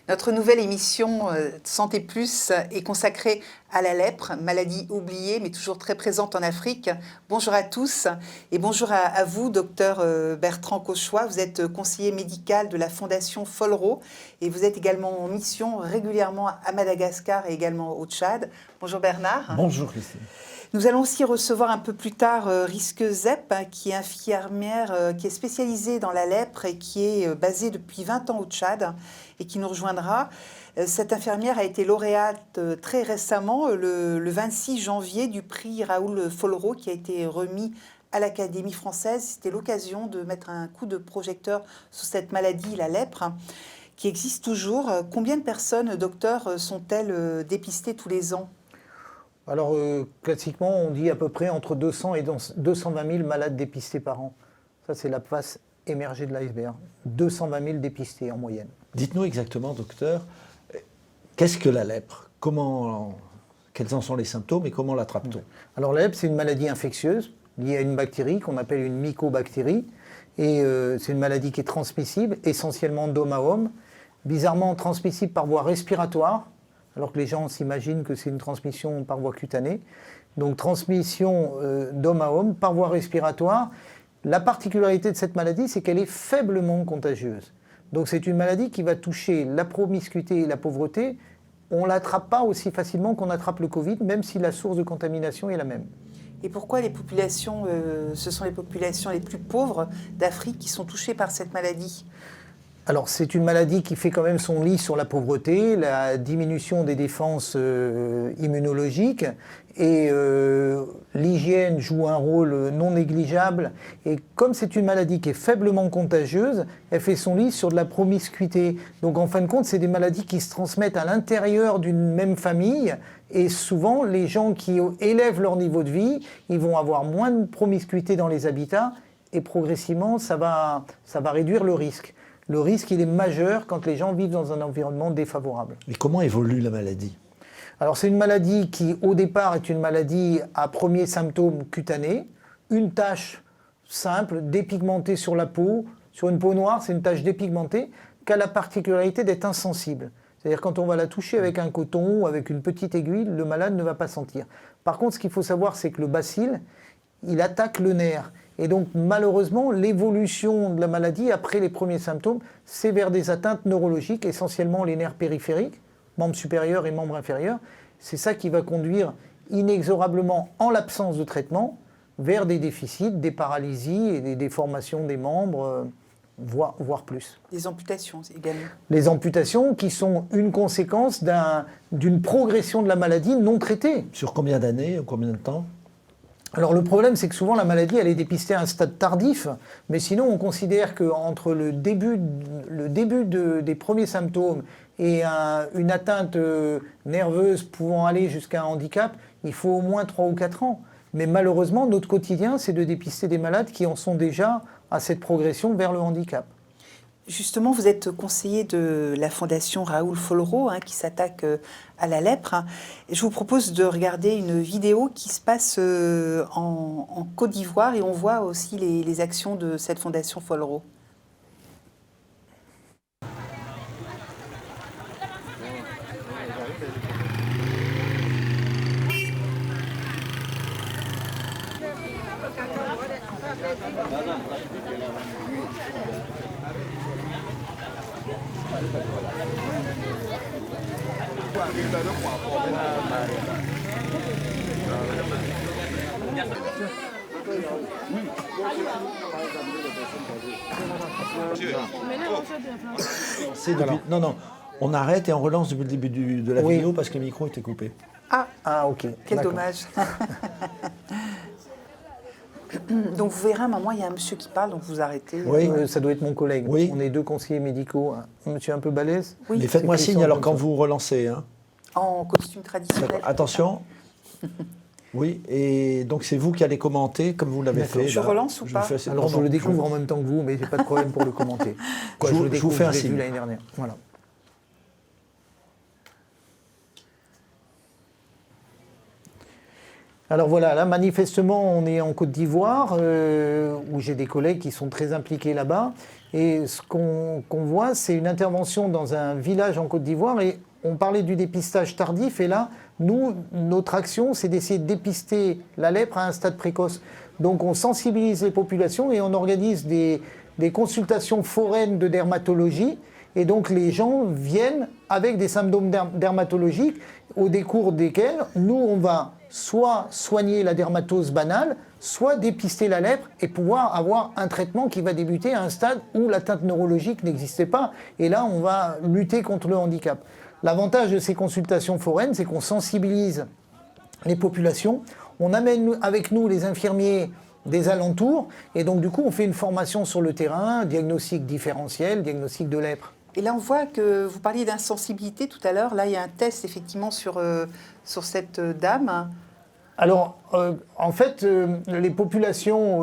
Notre nouvelle émission Santé Plus est consacrée à la lèpre, maladie oubliée mais toujours très présente en Afrique. Bonjour à tous et bonjour à vous, docteur Bertrand Cauchois. Vous êtes conseiller médical de la Fondation Folro et vous êtes également en mission régulièrement à Madagascar et également au Tchad. Bonjour Bernard. Bonjour Christine. Nous allons aussi recevoir un peu plus tard Risque Zep, qui est infirmière qui est spécialisée dans la lèpre et qui est basée depuis 20 ans au Tchad et qui nous rejoindra. Cette infirmière a été lauréate très récemment, le 26 janvier, du prix Raoul Folro qui a été remis à l'Académie française. C'était l'occasion de mettre un coup de projecteur sur cette maladie, la lèpre, qui existe toujours. Combien de personnes, docteur, sont-elles dépistées tous les ans ? Alors, classiquement, on dit à peu près entre 200 et 220 000 malades dépistés par an. Ça, c'est la face émergée de l'iceberg. 220 000 dépistés en moyenne. Dites-nous exactement, docteur, qu'est-ce que la lèpre ? Quels en sont les symptômes et comment l'attrape-t-on ? Alors, la lèpre, c'est une maladie infectieuse liée à une bactérie qu'on appelle une mycobactérie. Et c'est une maladie qui est transmissible, essentiellement d'homme à homme. Bizarrement, transmissible par voie respiratoire, alors que les gens s'imaginent que c'est une transmission par voie cutanée. Donc transmission d'homme à homme par voie respiratoire. La particularité de cette maladie, c'est qu'elle est faiblement contagieuse. Donc c'est une maladie qui va toucher la promiscuité et la pauvreté. On ne l'attrape pas aussi facilement qu'on attrape le Covid, même si la source de contamination est la même. Et pourquoi les populations, ce sont les populations les plus pauvres d'Afrique qui sont touchées par cette maladie ? Alors, c'est une maladie qui fait quand même son lit sur la pauvreté, la diminution des défenses immunologiques, et l'hygiène joue un rôle non négligeable. Et comme c'est une maladie qui est faiblement contagieuse, elle fait son lit sur de la promiscuité. Donc, en fin de compte, c'est des maladies qui se transmettent à l'intérieur d'une même famille. Et souvent, les gens qui élèvent leur niveau de vie, ils vont avoir moins de promiscuité dans les habitats, et progressivement, ça va réduire le risque. Le risque, il est majeur quand les gens vivent dans un environnement défavorable. Et comment évolue la maladie ? Alors, c'est une maladie qui, au départ, est une maladie à premiers symptômes cutanés. Une tache simple, dépigmentée sur la peau. Sur une peau noire, c'est une tache dépigmentée qui a la particularité d'être insensible. C'est-à-dire quand on va la toucher avec un coton ou avec une petite aiguille, le malade ne va pas sentir. Par contre, ce qu'il faut savoir, c'est que le bacille, il attaque le nerf. Et donc, malheureusement, l'évolution de la maladie, après les premiers symptômes, c'est vers des atteintes neurologiques, essentiellement les nerfs périphériques, membres supérieurs et membres inférieurs. C'est ça qui va conduire inexorablement, en l'absence de traitement, vers des déficits, des paralysies et des déformations des membres, voire plus. Des amputations également. Les amputations qui sont une conséquence d'une progression de la maladie non traitée. Sur combien d'années, combien de temps ? Alors le problème, c'est que souvent la maladie, elle est dépistée à un stade tardif, mais sinon on considère qu'entre le début des premiers symptômes et une atteinte nerveuse pouvant aller jusqu'à un handicap, il faut au moins 3 ou 4 ans. Mais malheureusement, notre quotidien, c'est de dépister des malades qui en sont déjà à cette progression vers le handicap. Justement, vous êtes conseiller de la Fondation Raoul Folro, qui s'attaque à la lèpre. Et je vous propose de regarder une vidéo qui se passe en Côte d'Ivoire et on voit aussi les actions de cette Fondation Folro. Non, on arrête et on relance depuis le début de la vidéo parce que le micro était coupé. Ah ok. Quel dommage. Donc vous verrez, à un moment, il y a un monsieur qui parle, donc vous arrêtez. Oui, ça doit être mon collègue. Oui. On est 2 conseillers médicaux. Un monsieur un peu balèze. Oui. Mais faites-moi signe alors quand vous relancez. Hein. En costume traditionnel. Attention. Oui, et donc c'est vous qui allez commenter comme vous l'avez fait. Je relance ou pas ? Alors je le découvre en même temps que vous, mais j'ai pas de problème pour le commenter. Je vous fais un signe. Je l'ai vu l'année dernière. Voilà. Alors voilà, là manifestement on est en Côte d'Ivoire, où j'ai des collègues qui sont très impliqués là-bas. Et ce qu'on voit, c'est une intervention dans un village en Côte d'Ivoire. Et on parlait du dépistage tardif. Et là, nous, notre action, c'est d'essayer de dépister la lèpre à un stade précoce. Donc on sensibilise les populations et on organise des consultations foraines de dermatologie. Et donc les gens viennent avec des symptômes dermatologiques au décours desquels nous, on va soit soigner la dermatose banale, soit dépister la lèpre et pouvoir avoir un traitement qui va débuter à un stade où l'atteinte neurologique n'existait pas. Et là, on va lutter contre le handicap. L'avantage de ces consultations foraines, c'est qu'on sensibilise les populations. On amène avec nous les infirmiers des alentours. Et donc, du coup, on fait une formation sur le terrain, diagnostic différentiel, diagnostic de lèpre. Et là, on voit que vous parliez d'insensibilité tout à l'heure. Là, il y a un test effectivement sur cette dame. Alors, en fait, les populations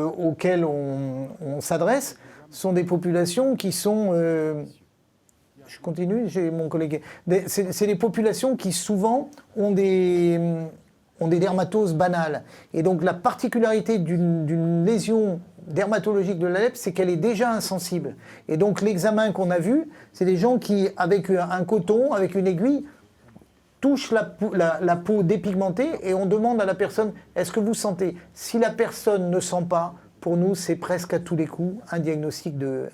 auxquelles on s'adresse sont des populations qui sont... je continue, j'ai mon collègue... C'est des populations qui souvent ont des dermatoses banales. Et donc, la particularité d'une lésion dermatologique de la lèpre, c'est qu'elle est déjà insensible. Et donc l'examen qu'on a vu, c'est des gens qui, avec un coton, avec une aiguille, touchent la peau dépigmentée et on demande à la personne, est-ce que vous sentez? Si la personne ne sent pas, pour nous, c'est presque à tous les coups un diagnostic de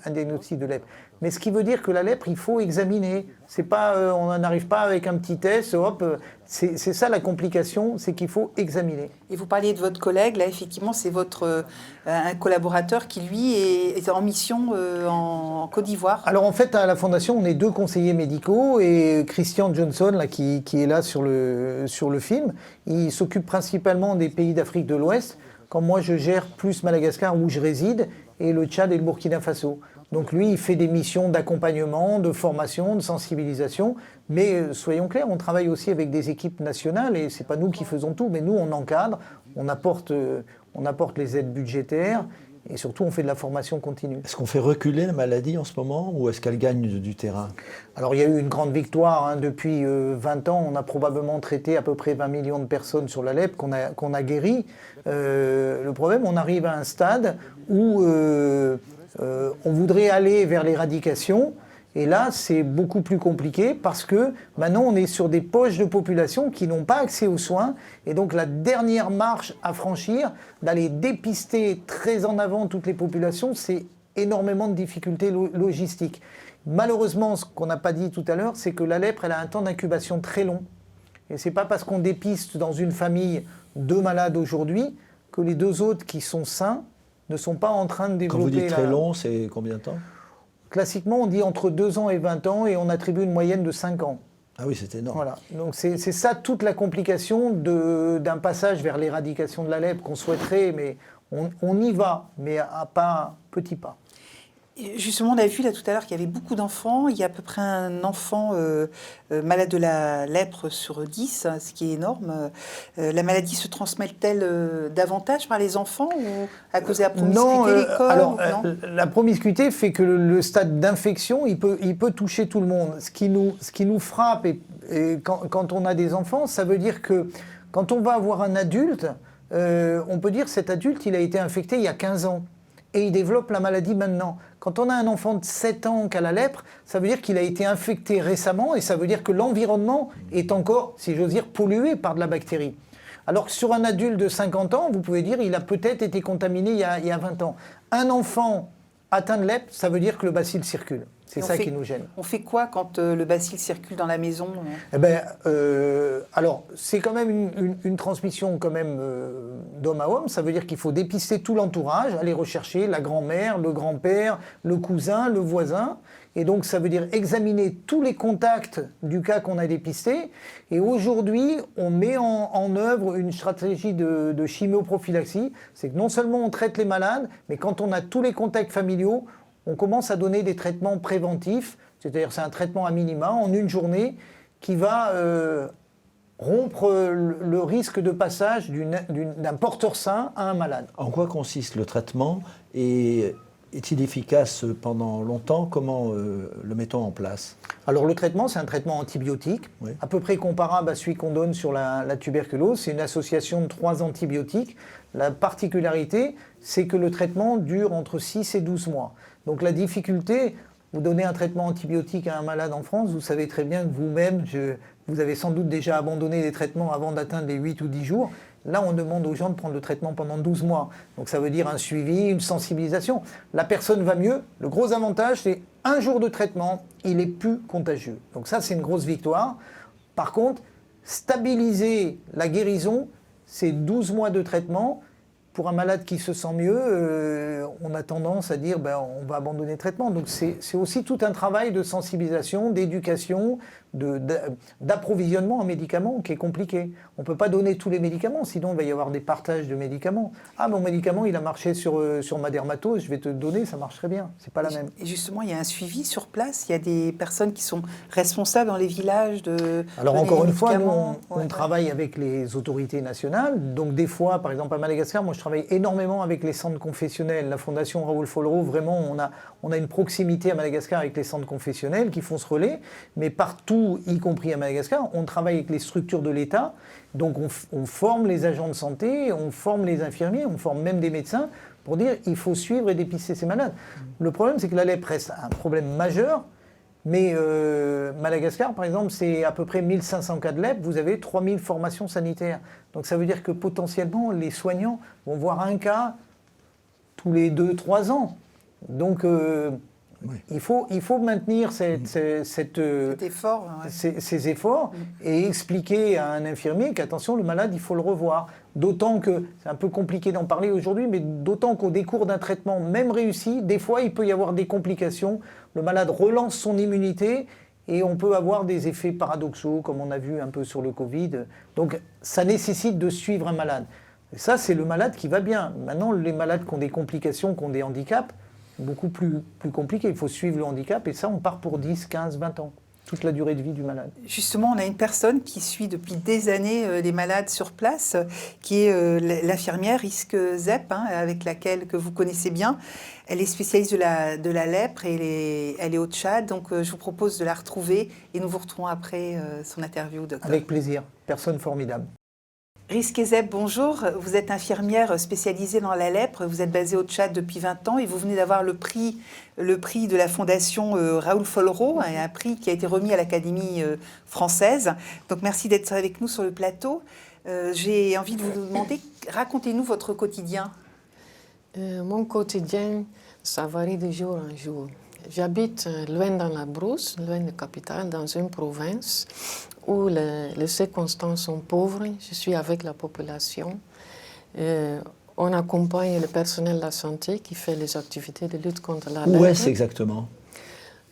lèpre. Mais ce qui veut dire que la lèpre, il faut examiner. C'est pas, on n'arrive pas avec un petit test, hop. C'est ça la complication, c'est qu'il faut examiner. Et vous parliez de votre collègue, là, effectivement, c'est votre un collaborateur qui, lui, est en mission en Côte d'Ivoire. Alors, en fait, à la Fondation, on est 2 conseillers médicaux et Christian Johnson, là, qui est là sur le film, il s'occupe principalement des pays d'Afrique de l'Ouest, quand moi, je gère plus Madagascar, où je réside, et le Tchad et le Burkina Faso. Donc lui, il fait des missions d'accompagnement, de formation, de sensibilisation. Mais soyons clairs, on travaille aussi avec des équipes nationales et c'est pas nous qui faisons tout, mais nous, on encadre, on apporte les aides budgétaires et surtout, on fait de la formation continue. Est-ce qu'on fait reculer la maladie en ce moment ou est-ce qu'elle gagne du terrain? Alors, il y a eu une grande victoire. Hein. Depuis 20 ans, on a probablement traité à peu près 20 millions de personnes sur la lèpre qu'on a guéri. Le problème, on arrive à un stade où on voudrait aller vers l'éradication. Et là, c'est beaucoup plus compliqué parce que maintenant, on est sur des poches de population qui n'ont pas accès aux soins. Et donc, la dernière marche à franchir, d'aller dépister très en avant toutes les populations, c'est énormément de difficultés logistiques. Malheureusement, ce qu'on n'a pas dit tout à l'heure, c'est que la lèpre, elle a un temps d'incubation très long. Et ce n'est pas parce qu'on dépiste dans une famille 2 malades aujourd'hui que les 2 autres qui sont sains ne sont pas en train de développer... Quand vous dites très long, c'est combien de temps? Classiquement, on dit entre 2 ans et 20 ans et on attribue une moyenne de 5 ans. Ah oui, c'est énorme. Voilà. Donc c'est ça toute la complication d'un passage vers l'éradication de la lèpre qu'on souhaiterait, mais on y va, mais à pas petits pas. Et justement, on a vu là tout à l'heure qu'il y avait beaucoup d'enfants. Il y a à peu près un enfant malade de la lèpre sur 10, ce qui est énorme. La maladie se transmet-elle davantage par les enfants ou à cause de la promiscuité, l'école? Alors, la promiscuité fait que le stade d'infection, il peut toucher tout le monde. Ce qui nous frappe et quand on a des enfants, ça veut dire que quand on va avoir un adulte, on peut dire que cet adulte, il a été infecté il y a 15 ans. Et il développe la maladie maintenant. Quand on a un enfant de 7 ans qui a la lèpre, ça veut dire qu'il a été infecté récemment et ça veut dire que l'environnement est encore, si j'ose dire, pollué par de la bactérie. Alors que sur un adulte de 50 ans, vous pouvez dire qu'il a peut-être été contaminé il y a 20 ans. Un enfant atteint de lèpre, ça veut dire que le bacille circule. C'est ça qui nous gêne. On fait quoi quand le bacille circule dans la maison? Eh ben, alors, c'est quand même une transmission quand même d'homme à homme. Ça veut dire qu'il faut dépister tout l'entourage, aller rechercher la grand-mère, le grand-père, le cousin, le voisin. Et donc, ça veut dire examiner tous les contacts du cas qu'on a dépisté. Et aujourd'hui, on met en œuvre une stratégie de chimioprophylaxie. C'est que non seulement on traite les malades, mais quand on a tous les contacts familiaux, on commence à donner des traitements préventifs, c'est-à-dire c'est un traitement à minima en une journée qui va rompre le risque de passage d'un porteur sain à un malade. En quoi consiste le traitement et est-il efficace pendant longtemps? Comment le mettons en place? Alors le traitement, c'est un traitement antibiotique, Oui. à peu près comparable à celui qu'on donne sur la tuberculose. C'est une association de 3 antibiotiques. La particularité, c'est que le traitement dure entre 6 et 12 mois. Donc la difficulté, vous donnez un traitement antibiotique à un malade en France, vous savez très bien que vous-même, vous avez sans doute déjà abandonné les traitements avant d'atteindre les 8 ou 10 jours. Là, on demande aux gens de prendre le traitement pendant 12 mois. Donc ça veut dire un suivi, une sensibilisation. La personne va mieux. Le gros avantage, c'est 1 jour de traitement, il est plus contagieux. Donc ça, c'est une grosse victoire. Par contre, stabiliser la guérison, c'est 12 mois de traitement. Pour un malade qui se sent mieux, on a tendance à dire on va abandonner le traitement. Donc c'est aussi tout un travail de sensibilisation, d'éducation, d'approvisionnement en médicaments qui est compliqué. On ne peut pas donner tous les médicaments, sinon il va y avoir des partages de médicaments. Ah, mon médicament, il a marché sur ma dermatose, je vais te le donner, ça marcherait bien. C'est pas la même. Et justement, il y a un suivi sur place. Il y a des personnes qui sont responsables dans les villages de... Alors donner encore les une fois, nous, médicaments. on travaille avec les autorités nationales. Donc des fois, par exemple à Madagascar, moi je travaille énormément avec les centres confessionnels. La Fondation Raoul Follereau, vraiment, on a une proximité à Madagascar avec les centres confessionnels qui font ce relais. Mais partout, y compris à Madagascar, on travaille avec les structures de l'État. Donc on forme les agents de santé, on forme les infirmiers, on forme même des médecins pour dire il faut suivre et dépister ces malades. Le problème, c'est que la lèpre reste un problème majeur. Mais Madagascar, par exemple, c'est à peu près 1500 cas de lèpre, vous avez 3000 formations sanitaires. Donc ça veut dire que potentiellement, les soignants vont voir un cas tous les 2-3 ans. Donc Oui. il faut maintenir cet effort, ouais. ces efforts et expliquer à un infirmier qu'attention, le malade, il faut le revoir. D'autant que, c'est un peu compliqué d'en parler aujourd'hui, mais d'autant qu'au décours d'un traitement, même réussi, des fois, il peut y avoir des complications. Le malade relance son immunité et on peut avoir des effets paradoxaux, comme on a vu un peu sur le Covid. Donc, ça nécessite de suivre un malade. Et ça, c'est le malade qui va bien. Maintenant, les malades qui ont des complications, qui ont des handicaps, beaucoup plus compliqué. Il faut suivre le handicap et ça, on part pour 10, 15, 20 ans. Toute la durée de vie du malade. Justement, on a une personne qui suit depuis des années les malades sur place, qui est l'infirmière Risque Zepp, avec laquelle que vous connaissez bien. Elle est spécialiste de la lèpre et elle est au Tchad. Donc, je vous propose de la retrouver et nous vous retrouvons après son interview, docteur. Avec plaisir. Personne formidable. Risque Zepp, bonjour. Vous êtes infirmière spécialisée dans la lèpre. Vous êtes basée au Tchad depuis 20 ans et vous venez d'avoir le prix de la Fondation Raoul Follereau, un prix qui a été remis à l'Académie française. Donc merci d'être avec nous sur le plateau. J'ai envie de vous demander, racontez-nous votre quotidien. Mon quotidien, ça varie de jour en jour. J'habite loin dans la brousse, loin de la capitale, dans une province où les circonstances sont pauvres. Je suis avec la population. On accompagne le personnel de la santé qui fait les activités de lutte contre la lèpre. Où est-ce exactement?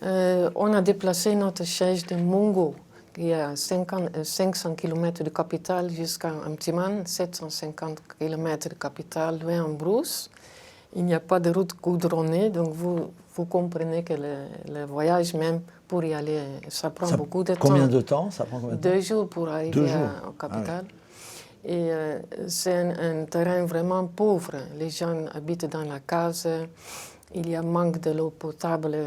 On a déplacé notre siège de Mongo, qui est à 500 km de capitale, jusqu'à Amtiman, 750 km de capitale, loin en brousse. Il n'y a pas de route goudronnée, donc vous comprenez que le voyage même pour y aller, ça prend beaucoup de temps. Combien de temps ça prend? 2 jours pour arriver au capital. Ah oui. Et c'est un terrain vraiment pauvre. Les gens habitent dans la case, il y a manque de l'eau potable,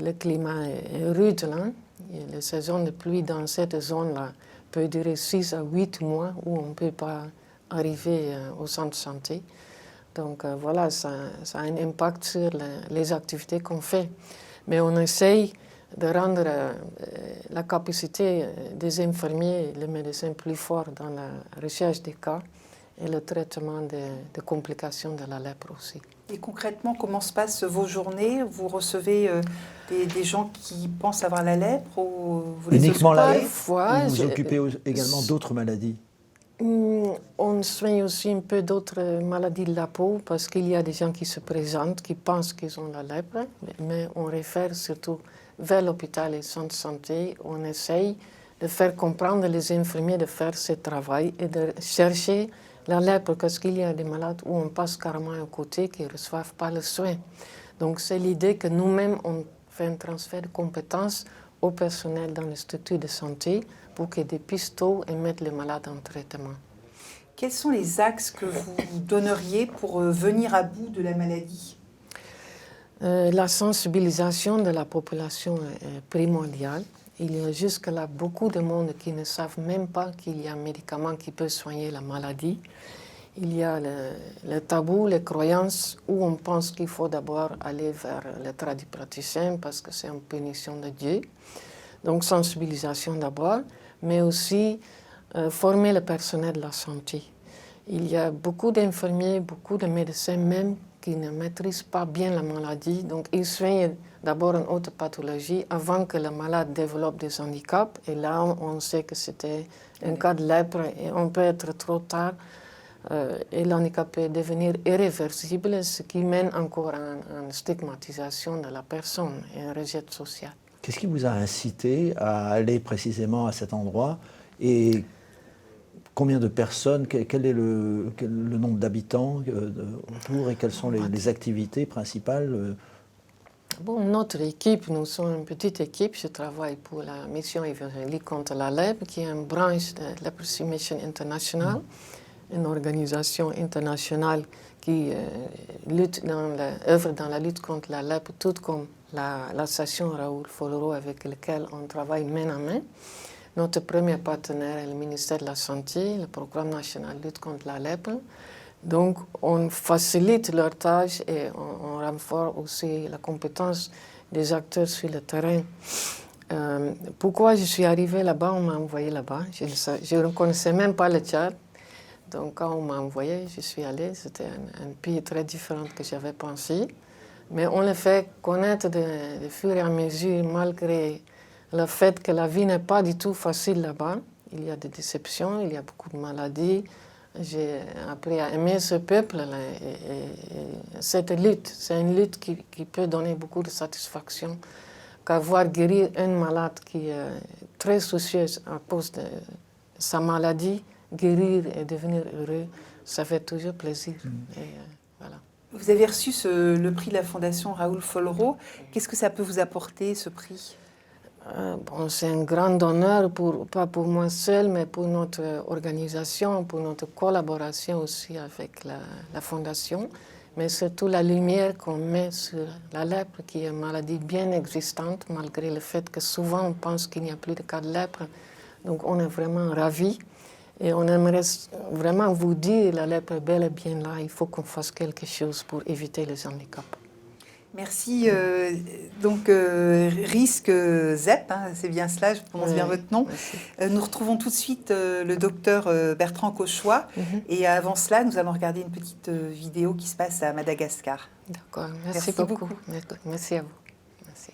le climat est rude là. Et la saison de pluie dans cette zone-là peut durer 6 à 8 mois où on ne peut pas arriver au centre de santé. Donc voilà, ça a un impact sur les activités qu'on fait. Mais on essaye de rendre la capacité des infirmiers et les médecins plus forts dans la recherche des cas et le traitement des complications de la lèpre aussi. Et concrètement, comment se passent vos journées? Vous recevez des gens qui pensent avoir la lèpre ou vous les Uniquement la lèpre? Parfois, vous vous occupez également d'autres maladies? On soigne aussi un peu d'autres maladies de la peau parce qu'il y a des gens qui se présentent, qui pensent qu'ils ont la lèpre, mais on réfère surtout vers l'hôpital et le centre de santé. On essaye de faire comprendre les infirmiers de faire ce travail et de chercher la lèpre parce qu'il y a des malades où on passe carrément à côté qui ne reçoivent pas le soin. Donc c'est l'idée que nous-mêmes, on fait un transfert de compétences au personnel dans les structures de santé pour qu'ils dépistent tôt et mettent les malades en traitement. Quels sont les axes que vous donneriez pour venir à bout de la maladie? La sensibilisation de la population est primordiale. Il y a jusque-là beaucoup de monde qui ne savent même pas qu'il y a un médicament qui peut soigner la maladie. Il y a le tabou, les croyances où on pense qu'il faut d'abord aller vers le tradipraticien parce que c'est une punition de Dieu. Donc sensibilisation d'abord, mais aussi former le personnel de la santé. Il y a beaucoup d'infirmiers, beaucoup de médecins même qui ne maîtrisent pas bien la maladie. Donc ils soignent d'abord une autre pathologie avant que le malade développe des handicaps. Et là, on sait que c'était un cas de lèpre et on peut être trop tard. Et l'handicap peut devenir irréversible, ce qui mène encore à une stigmatisation de la personne et un rejet social. Qu'est-ce qui vous a incité à aller précisément à cet endroit et combien de personnes, quel est le nombre d'habitants autour et quelles sont les activités principales? Bon, notre équipe, nous sommes une petite équipe. Je travaille pour la mission évangélique contre la lèpre, qui est une branche de Leprosy Mission International, une organisation internationale qui œuvre dans la lutte contre la lèpre, tout comme l'association Raoul Follereau avec laquelle on travaille main à main. Notre premier partenaire est le ministère de la Santé, le programme national de lutte contre la lèpre. Donc, on facilite leur tâche et on renforce aussi la compétence des acteurs sur le terrain. Pourquoi je suis arrivée là-bas, on m'a envoyé là-bas. Je ne connaissais même pas le Tchad. Donc, quand on m'a envoyé, je suis allée. C'était un pays très différent que j'avais pensé. Mais on le fait connaître de fur et à mesure, malgré le fait que la vie n'est pas du tout facile là-bas. Il y a des déceptions, il y a beaucoup de maladies. J'ai appris à aimer ce peuple-là et cette lutte. C'est une lutte qui peut donner beaucoup de satisfaction. Qu'avoir guéri un malade qui est très soucieuse à cause de sa maladie, guérir et devenir heureux, ça fait toujours plaisir. Et, voilà. Vous avez reçu le prix de la Fondation Raoul Follereau. Qu'est-ce que ça peut vous apporter, ce prix ? Bon, c'est un grand honneur, pas pour moi seul, mais pour notre organisation, pour notre collaboration aussi avec la Fondation, mais surtout la lumière qu'on met sur la lèpre, qui est une maladie bien existante, malgré le fait que souvent on pense qu'il n'y a plus de cas de lèpre. Donc on est vraiment ravis et on aimerait vraiment vous dire, la lèpre est bel et bien là, il faut qu'on fasse quelque chose pour éviter les handicaps. Merci. Risque ZEP, hein, c'est bien cela, je prononce bien votre nom. Nous retrouvons tout de suite le docteur Bertrand Cauchois. Et avant cela, nous allons regarder une petite vidéo qui se passe à Madagascar. D'accord, merci beaucoup. Merci à vous. Merci.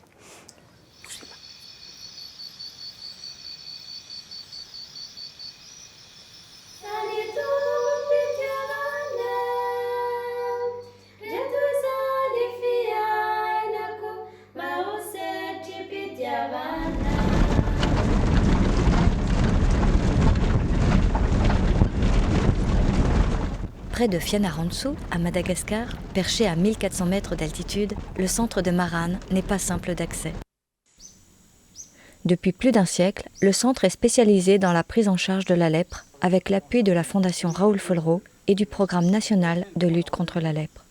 Près de Fianarantsoa, à Madagascar, perché à 1400 mètres d'altitude, le centre de Marane n'est pas simple d'accès. Depuis plus d'un siècle, le centre est spécialisé dans la prise en charge de la lèpre avec l'appui de la Fondation Raoul Follereau et du Programme national de lutte contre la lèpre.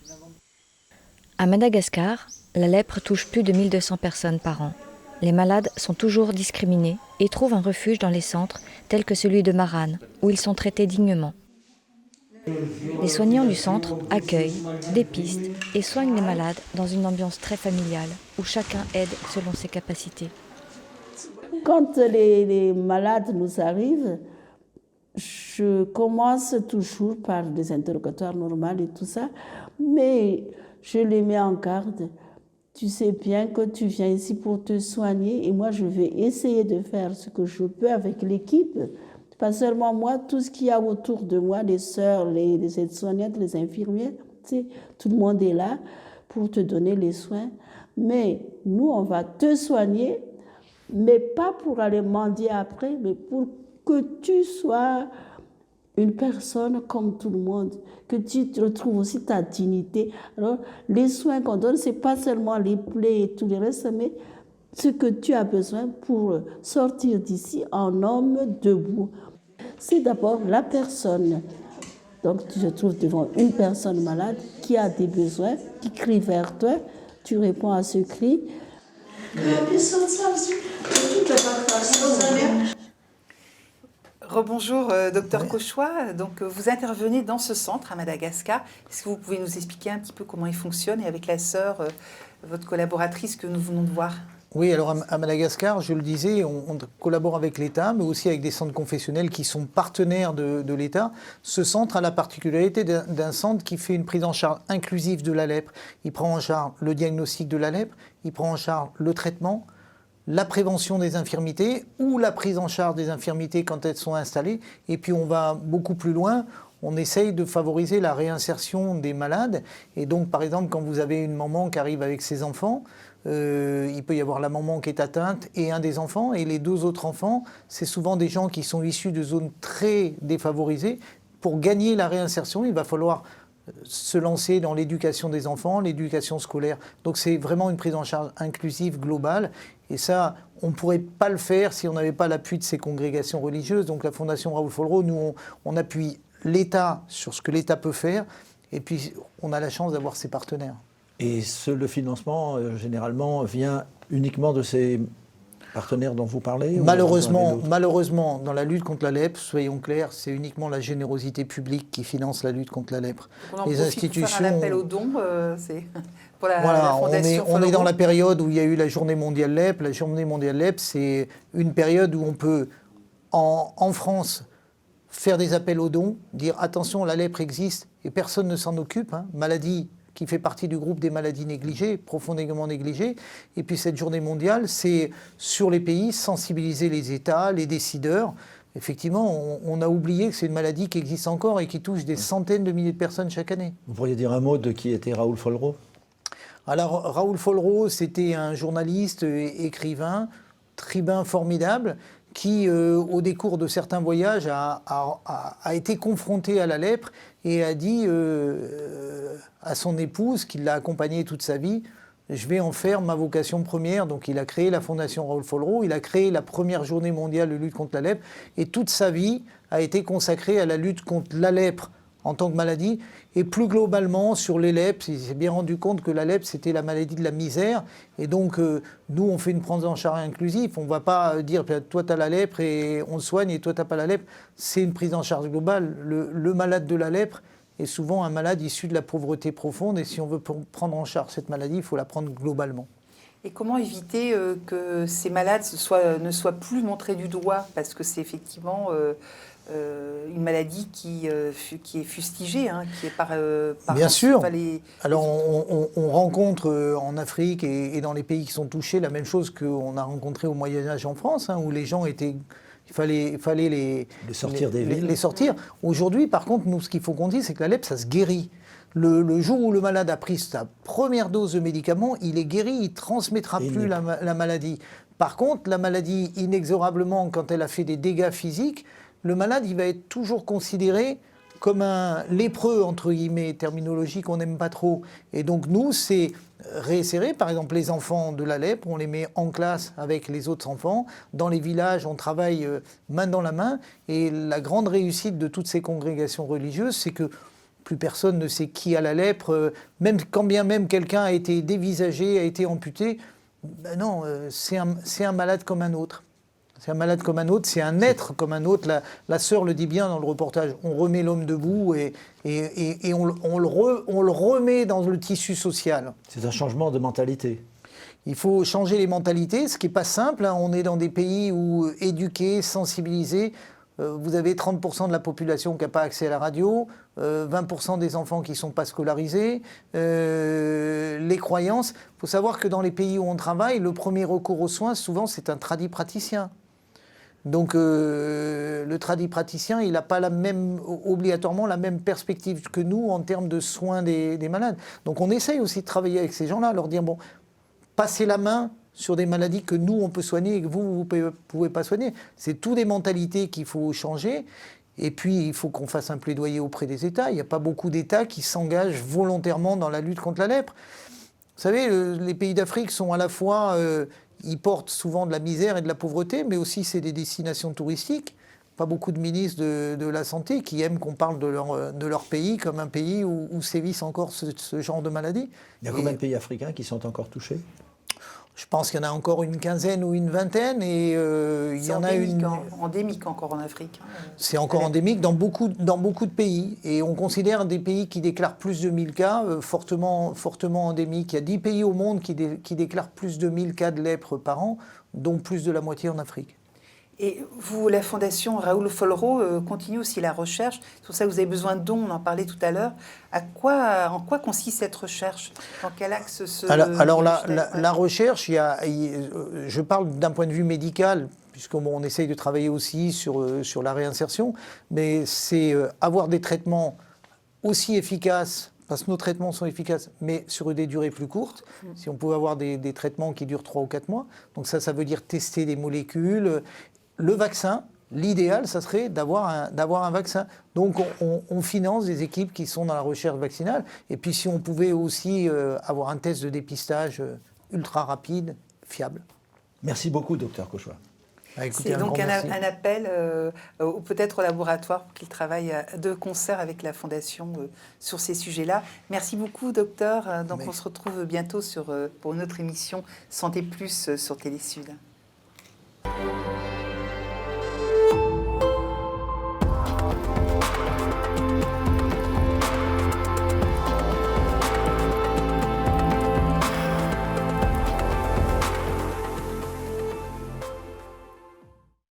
À Madagascar, la lèpre touche plus de 1200 personnes par an. Les malades sont toujours discriminés et trouvent un refuge dans les centres tels que celui de Marane, où ils sont traités dignement. Les soignants du centre accueillent, dépistent et soignent les malades dans une ambiance très familiale où chacun aide selon ses capacités. Quand les malades nous arrivent, je commence toujours par des interrogatoires normaux et tout ça, mais je les mets en garde. Tu sais bien que tu viens ici pour te soigner et moi je vais essayer de faire ce que je peux avec l'équipe. Pas seulement moi, tout ce qu'il y a autour de moi, les sœurs, les aides-soignantes, les infirmières, tu sais, tout le monde est là pour te donner les soins. Mais nous, on va te soigner, mais pas pour aller mendier après, mais pour que tu sois une personne comme tout le monde, que tu retrouves aussi ta dignité. Alors, les soins qu'on donne, ce n'est pas seulement les plaies et tout le reste, mais ce que tu as besoin pour sortir d'ici en homme debout. C'est d'abord la personne. Donc tu te trouves devant une personne malade qui a des besoins, qui crie vers toi. tu réponds à ce cri. Rebonjour, docteur Cauchois. Donc, vous intervenez dans ce centre à Madagascar. Est-ce que vous pouvez nous expliquer un petit peu comment il fonctionne et avec la sœur, votre collaboratrice que nous venons de voir? Oui, alors à Madagascar, je le disais, on collabore avec l'État, mais aussi avec des centres confessionnels qui sont partenaires de l'État. Ce centre a la particularité d'un centre qui fait une prise en charge inclusive de la lèpre. Il prend en charge le diagnostic de la lèpre, il prend en charge le traitement, la prévention des infirmités ou la prise en charge des infirmités quand elles sont installées. Et puis on va beaucoup plus loin. On essaye de favoriser la réinsertion des malades. Et donc, par exemple, quand vous avez une maman qui arrive avec ses enfants, il peut y avoir la maman qui est atteinte et un des enfants. Et les deux autres enfants, c'est souvent des gens qui sont issus de zones très défavorisées. Pour gagner la réinsertion, il va falloir se lancer dans l'éducation des enfants, l'éducation scolaire. Donc c'est vraiment une prise en charge inclusive, globale. Et ça, on ne pourrait pas le faire si on n'avait pas l'appui de ces congrégations religieuses. Donc la Fondation Raoul Follereau, nous, on appuie l'État sur ce que l'État peut faire. Et puis, on a la chance d'avoir ses partenaires. Et le financement, généralement, vient uniquement de ces partenaires dont vous parlez? Malheureusement, dans la lutte contre la lèpre, soyons clairs, c'est uniquement la générosité publique qui finance la lutte contre la lèpre. Les institutions... Pour faire un appel aux dons, c'est pour la Fondation on est dans la période où il y a eu la Journée mondiale lèpre. La Journée mondiale lèpre, c'est une période où on peut, en France, faire des appels aux dons, dire attention, la lèpre existe et personne ne s'en occupe, maladie qui fait partie du groupe des maladies négligées, profondément négligées. Et puis cette journée mondiale, c'est sur les pays, sensibiliser les États, les décideurs. Effectivement, on a oublié que c'est une maladie qui existe encore et qui touche des centaines de milliers de personnes chaque année. Vous pourriez dire un mot de qui était Raoul Follereau? Alors Raoul Follereau, c'était un journaliste, écrivain, tribun formidable, qui, au décours de certains voyages, a été confronté à la lèpre et a dit à son épouse, qui l'a accompagné toute sa vie, je vais en faire ma vocation première. Donc il a créé la Fondation Raoul Follereau, il a créé la première journée mondiale de lutte contre la lèpre, et toute sa vie a été consacrée à la lutte contre la lèpre en tant que maladie, et plus globalement sur les lèpres. Il s'est bien rendu compte que la lèpre, c'était la maladie de la misère, et donc nous, on fait une prise en charge inclusive. On ne va pas dire, toi, tu as la lèpre et on te soigne, et toi, tu n'as pas la lèpre. C'est une prise en charge globale. Le malade de la lèpre est souvent un malade issu de la pauvreté profonde, et si on veut prendre en charge cette maladie, il faut la prendre globalement. Et comment éviter que ces malades ne soient plus montrés du doigt, parce que c'est effectivement... une maladie qui est fustigée, qui est par Bien sûr. Alors on rencontre en Afrique et dans les pays qui sont touchés la même chose qu'on a rencontré au Moyen-Âge en France, où les gens étaient... Il fallait les sortir des villes. Les sortir. Aujourd'hui, par contre, nous, ce qu'il faut qu'on dise, c'est que la lèpre, ça se guérit. Le jour où le malade a pris sa première dose de médicament, il est guéri, il ne transmettra plus la maladie. Par contre, la maladie, inexorablement, quand elle a fait des dégâts physiques, le malade, il va être toujours considéré comme un lépreux, entre guillemets, terminologie qu'on n'aime pas trop. Et donc nous, c'est réinsérer, par exemple, les enfants de la lèpre, on les met en classe avec les autres enfants. Dans les villages, on travaille main dans la main. Et la grande réussite de toutes ces congrégations religieuses, c'est que plus personne ne sait qui a la lèpre, même quand bien même quelqu'un a été dévisagé, a été amputé. Ben non, c'est un malade comme un autre. C'est un malade comme un autre, c'est un être comme un autre. La sœur le dit bien dans le reportage, on remet l'homme debout et on le remet dans le tissu social. C'est un changement de mentalité. Il faut changer les mentalités, ce qui n'est pas simple. On est dans des pays où éduqués, sensibilisés, vous avez 30% de la population qui n'a pas accès à la radio, 20% des enfants qui ne sont pas scolarisés, les croyances. Il faut savoir que dans les pays où on travaille, le premier recours aux soins, souvent, c'est un tradipraticien. Donc le tradipraticien, il n'a pas obligatoirement la même perspective que nous en termes de soins des malades. Donc on essaye aussi de travailler avec ces gens-là, leur dire, bon, passez la main sur des maladies que nous, on peut soigner et que vous ne pouvez pas soigner. C'est tout des mentalités qu'il faut changer. Et puis, il faut qu'on fasse un plaidoyer auprès des États. Il n'y a pas beaucoup d'États qui s'engagent volontairement dans la lutte contre la lèpre. Vous savez, les pays d'Afrique sont à la fois... ils portent souvent de la misère et de la pauvreté, mais aussi c'est des destinations touristiques. pas beaucoup de ministres de la Santé qui aiment qu'on parle de leur pays comme un pays où sévissent encore ce genre de maladies. Il y a combien de pays africains qui sont encore touchés? Je pense qu'il y en a encore une quinzaine ou une vingtaine, et il y en a une... endémique encore en Afrique. C'est encore endémique dans beaucoup de pays. Et on considère des pays qui déclarent plus de 1000 cas fortement endémiques. Il y a 10 pays au monde qui déclarent plus de 1000 cas de lèpre par an, dont plus de la moitié en Afrique. Et vous, la Fondation Raoul Follereau, continue aussi la recherche. C'est pour ça que vous avez besoin de dons, on en parlait tout à l'heure. En quoi consiste cette recherche? Dans quel axe Alors la recherche, je parle d'un point de vue médical, puisqu'on essaye de travailler aussi sur la réinsertion, mais c'est avoir des traitements aussi efficaces, parce que nos traitements sont efficaces, mais sur des durées plus courtes. Si on pouvait avoir des traitements qui durent 3 ou 4 mois. Donc ça veut dire tester des molécules. Le vaccin, l'idéal, ça serait d'avoir un vaccin. Donc on finance des équipes qui sont dans la recherche vaccinale. Et puis si on pouvait aussi avoir un test de dépistage ultra rapide, fiable. Merci beaucoup, docteur Cauchois. C'est donc un appel peut-être au laboratoire pour qu'il travaille de concert avec la Fondation sur ces sujets-là. Merci beaucoup, docteur. Donc on se retrouve bientôt pour une autre émission Santé Plus sur Télé Sud.